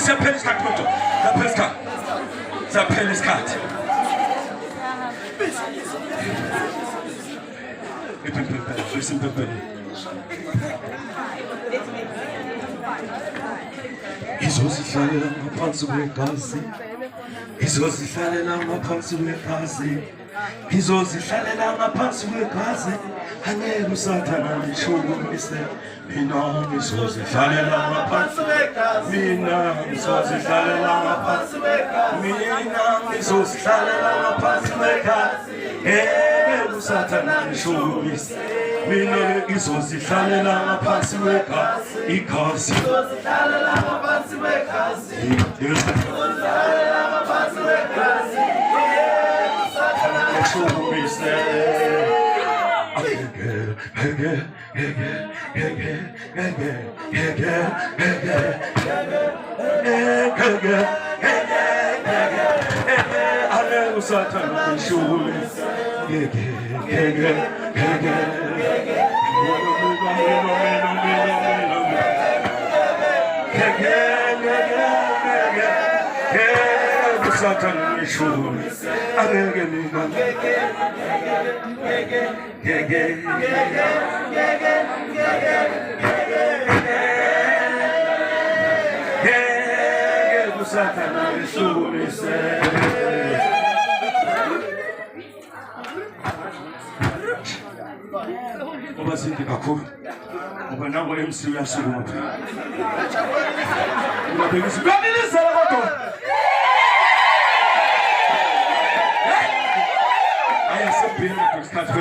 zaphela isikhathi manje. Zaphela isikhathi. Zaphela isikhathi. Listen to me. Izosihlalela ngaphansi kwegazi. Izosihlalela ngaphansi kwegazi. Izosihlalela ngaphansi kwegazi. Angeke usathana ngishukumise. Mina ngizosihlalela ngaphansi kwegazi. Mina ngizosihlalela ngaphansi kwegazi. Mina ngizosihlalela ngaphansi kwegazi. Usathana ngishukumise. Mina ngizosihlalela ngaphansi kwegazi. Igazi ngizosihlalela ngaphansi kwegazi. Ngizosihlalela ngaphansi kwegazi. Usathana ngishukumise. Usathana ngishukumise. Satan issues. Obasiti kakhulu ngoba nango MC uyasukuma ubabhekisa uyanilizela kodwa ayasebhina isikhathi